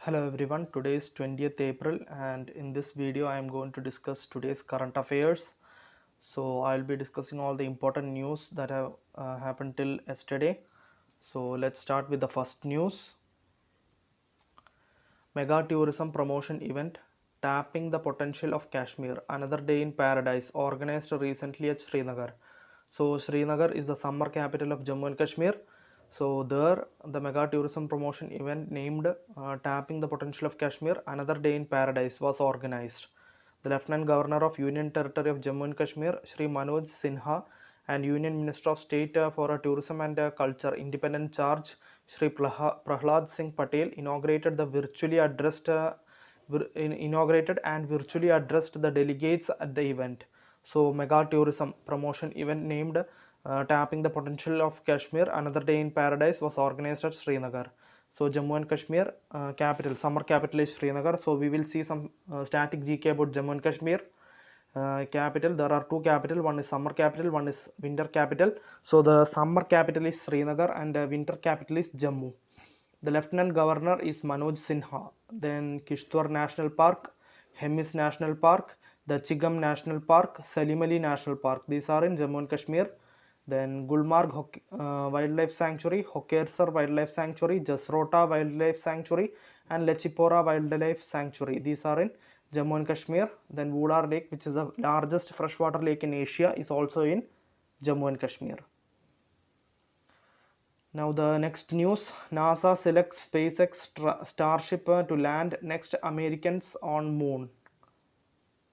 Hello everyone, today is 20th April and in this video I am going to discuss today's current affairs. So I'll be discussing all the important news that have happened till yesterday. So let's start with the first news. Mega tourism promotion event tapping the potential of Kashmir, another day in paradise, organized recently at Srinagar. So Srinagar is the summer capital of Jammu and Kashmir. So there the mega tourism promotion event named tapping the potential of Kashmir, another day in paradise was organized. The Lieutenant Governor of Union Territory of Jammu and Kashmir, Shri Manoj Sinha, and Union Minister of State for Tourism and Culture, Independent Charge, Shri Prahlad Singh Patel, inaugurated and virtually addressed the delegates at the event. So, mega tourism promotion event named Tapping the Potential of Kashmir, Another Day in Paradise was organized at Srinagar. So Jammu and Kashmir capital, summer capital is Srinagar. So we will see some static GK about Jammu and Kashmir capital. There are two capital. One is summer capital, one is winter capital. So the summer capital is Srinagar and the winter capital is Jammu. The Lieutenant Governor is Manoj Sinha. Then Kishtwar National Park, Hemis National Park, the Chigam National Park, Salim Ali National Park. These are in Jammu and Kashmir. Then Gulmarg Wildlife Sanctuary, Hokersar Wildlife Sanctuary, Jasrota Wildlife Sanctuary, and Lechipora Wildlife Sanctuary. These are in Jammu and Kashmir. Then Wudar Lake, which is the largest freshwater lake in Asia, is also in Jammu and Kashmir. Now the next news, NASA selects SpaceX Starship to land next Americans on moon.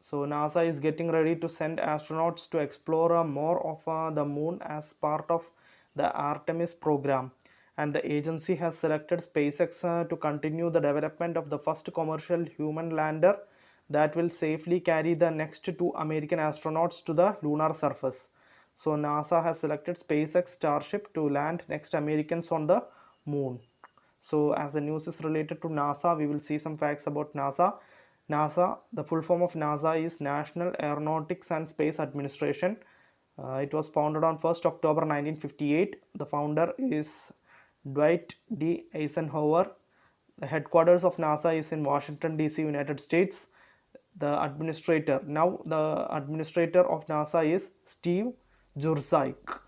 So NASA is getting ready to send astronauts to explore more of the moon as part of the Artemis program, and the agency has selected SpaceX to continue the development of the first commercial human lander that will safely carry the next two American astronauts to the lunar surface. So NASA has selected SpaceX Starship to land next Americans on the moon. So as the news is related to NASA, we will see some facts about NASA. NASA, the full form of NASA is National Aeronautics and Space Administration. It was founded on 1st October 1958. The founder is Dwight D. Eisenhower. The headquarters of NASA is in Washington, D.C., United States. The administrator of NASA is Steve Jurczyk.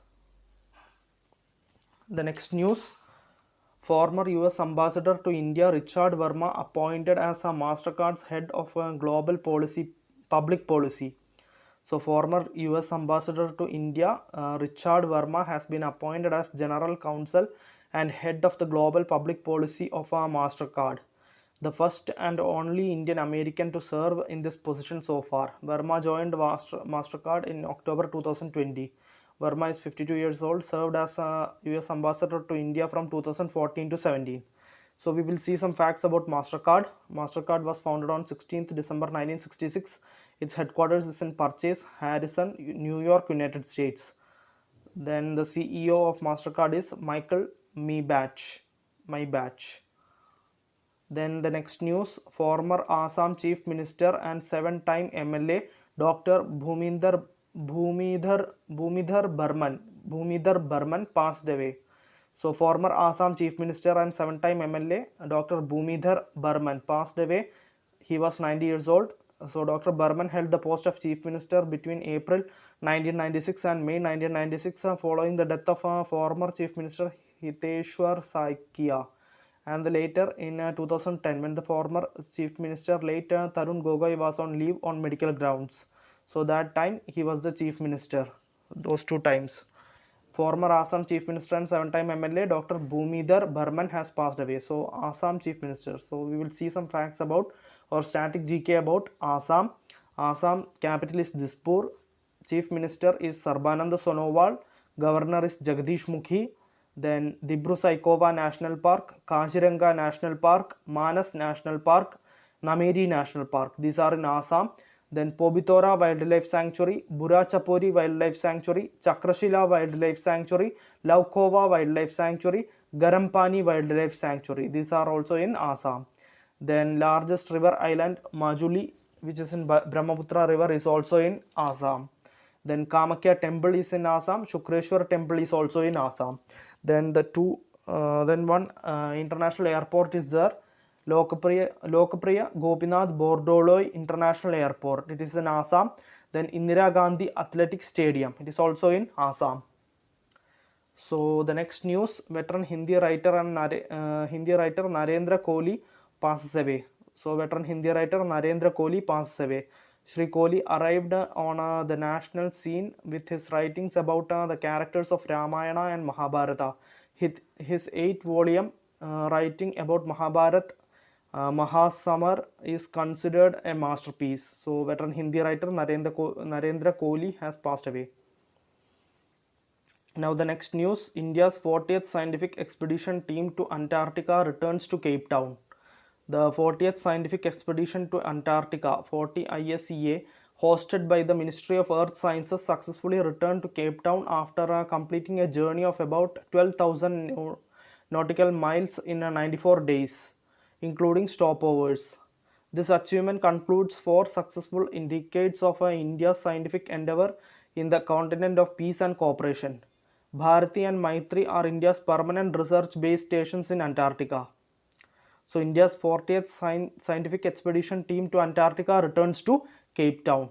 The next news, former US Ambassador to India Richard Verma appointed as a MasterCard's head of global public policy. So former US Ambassador to India Richard Verma has been appointed as General Counsel and head of the global public policy of MasterCard, the first and only Indian American to serve in this position so far. Verma joined MasterCard in October 2020. Verma is 52 years old, served as a US Ambassador to India from 2014 to 17. So we will see some facts about MasterCard. MasterCard was founded on 16th December 1966. Its headquarters is in Purchase, Harrison, New York, United States. Then the CEO of MasterCard is Michael Maybach. Then the next news, former Assam Chief Minister and 7-time MLA Dr. Bhumidhar Burman passed away. So former Assam Chief Minister and 7-time MLA Dr. Bhumidhar Burman passed away. He was 90 years old. So Dr. Burman held the post of Chief Minister between April 1996 and May 1996 following the death of former Chief Minister Hiteshwar Saikia. And later in 2010, when the former Chief Minister late Tarun Gogoi was on leave on medical grounds. So that time he was the Chief Minister, those two times. Former Assam Chief Minister and 7-time MLA Dr. Bhumidhar Burman has passed away. So Assam Chief Minister. So we will see some facts about or static GK about Assam. Assam capital is Dispur. Chief Minister is Sarbanand Sonowal. Governor is Jagdish Mukhi. Then Dibru-Saikova National Park, Kaziranga National Park, Manas National Park, Nameri National Park. These are in Assam. Then Pobitora Wildlife Sanctuary, Burachapuri Wildlife Sanctuary, Chakrashila Wildlife Sanctuary, Laukova Wildlife Sanctuary, Garampani Wildlife Sanctuary. These are also in Assam. Then largest river island Majuli, which is in Brahmaputra River, is also in Assam. Then Kamakya Temple is in Assam. Shukreshwar Temple is also in Assam. Then one international airport is there. Lokpriya Gopinath Bordoloi International Airport. It is in Assam. Then Indira Gandhi Athletic Stadium. It is also in Assam. So the next news: veteran Hindi writer Narendra Kohli passes away. So veteran Hindi writer Narendra Kohli passes away. Shri Kohli arrived on the national scene with his writings about the characters of Ramayana and Mahabharata. His 8-volume writing about Mahabharat, Mahasamar, is considered a masterpiece. So veteran Hindi writer Narendra Kohli has passed away. Now the next news: India's 40th scientific expedition team to Antarctica returns to Cape Town. The 40th scientific expedition to Antarctica, 40 ISEA, hosted by the Ministry of Earth Sciences, successfully returned to Cape Town after completing a journey of about 12,000 nautical miles in 94 days, including stopovers. This achievement concludes 4 successful decades of India's scientific endeavor in the continent of peace and cooperation. Bharati and Maitri are India's permanent research-based stations in Antarctica. So India's 40th scientific expedition team to Antarctica returns to Cape Town.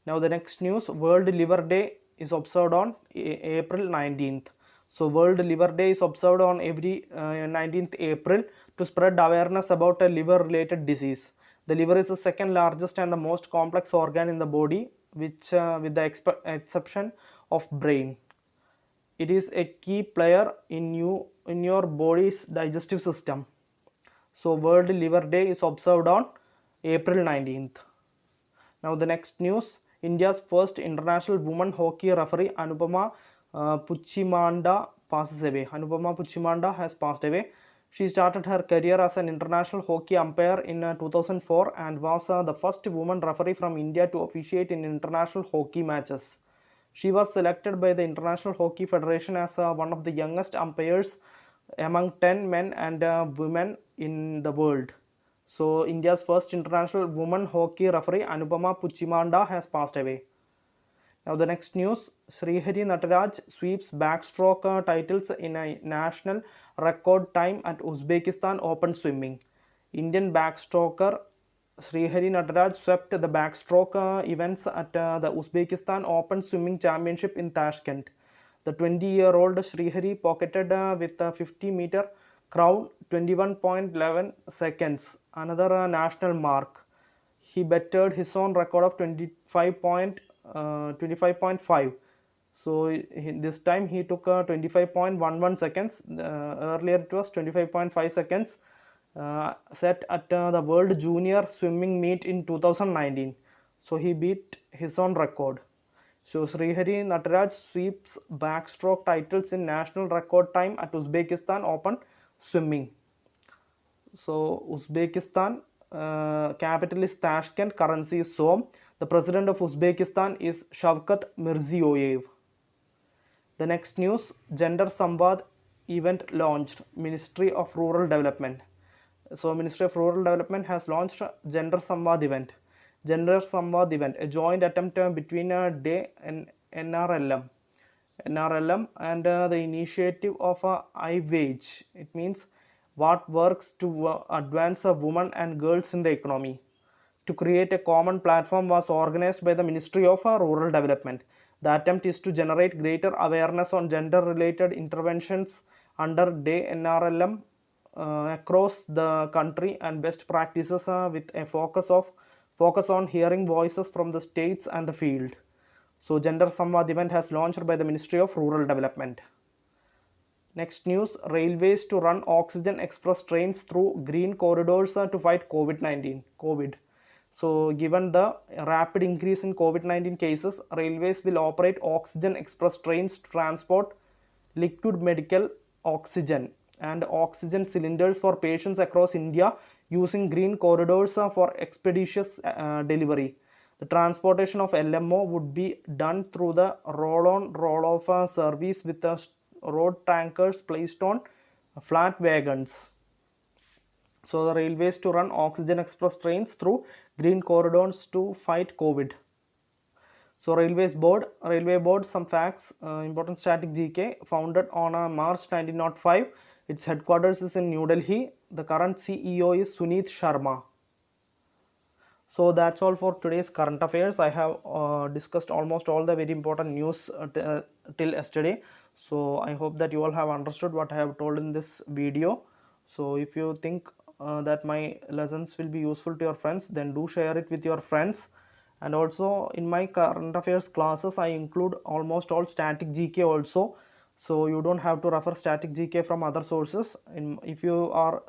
Now the next news: World Liver Day is observed on April 19th. So World Liver Day is observed on every 19th April to spread awareness about a liver-related disease. The liver is the second largest and the most complex organ in the body, which with the exception of brain. It is a key player in your body's digestive system. So World Liver Day is observed on April 19th. Now the next news: India's first international women hockey referee Anupama Puchimanda passes away. Anupama Puchimanda has passed away. She started her career as an international hockey umpire in 2004 and was the first woman referee from India to officiate in international hockey matches. She was selected by the International Hockey Federation as one of the youngest umpires among 10 men and women in the world. So India's first international woman hockey referee Anupama Puchimanda has passed away. Now the next news: Srihari Nataraj sweeps backstroke titles in a national record time at Uzbekistan Open Swimming. Indian backstroker Srihari Nataraj swept the backstroke events at the Uzbekistan Open Swimming Championship in Tashkent. The 20-year-old Srihari pocketed with a 50-meter crown 21.11 seconds, another national mark. He bettered his own record of 25.5. So this time he took 25.11 seconds. Earlier it was 25.5 seconds. Set at the World Junior Swimming Meet in 2019. So he beat his own record. So Srihari Nataraj sweeps backstroke titles in national record time at Uzbekistan Open Swimming. So Uzbekistan capital is Tashkent, currency is Som. The president of Uzbekistan is Shavkat Mirziyoyev. The next news: Gender Samvad event launched, Ministry of Rural Development. So Ministry of Rural Development has launched Gender Samvad event. Gender Samvad event, a joint attempt between DAY and NRLM and the initiative of iWage. It means what works to advance women and girls in the economy. To create a common platform was organized by the Ministry of Rural Development. The attempt is to generate greater awareness on gender-related interventions under DAY NRLM across the country and best practices with a focus on hearing voices from the states and the field. So Gender Samvad event has launched by the Ministry of Rural Development. Next news: railways to run oxygen express trains through green corridors to fight COVID. So given the rapid increase in COVID-19 cases, railways will operate oxygen express trains to transport liquid medical oxygen and oxygen cylinders for patients across India using green corridors for expeditious delivery. The transportation of LMO would be done through the roll-on roll-off service with road tankers placed on flat wagons. So the railways to run oxygen express trains through green corridors to fight COVID. So Railway Board, some facts, important static GK, founded on March 1905. Its headquarters is in New Delhi. The current CEO is Suneet Sharma. So that's all for today's current affairs. I have discussed almost all the very important news till yesterday. So I hope that you all have understood what I have told in this video. So if you think that my lessons will be useful to your friends, then do share it with your friends. And also in my current affairs classes, I include almost all static GK also. So you don't have to refer static GK from other sources. If you are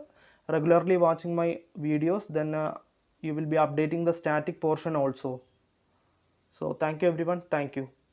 regularly watching my videos, then you will be updating the static portion also. So thank you everyone. Thank you.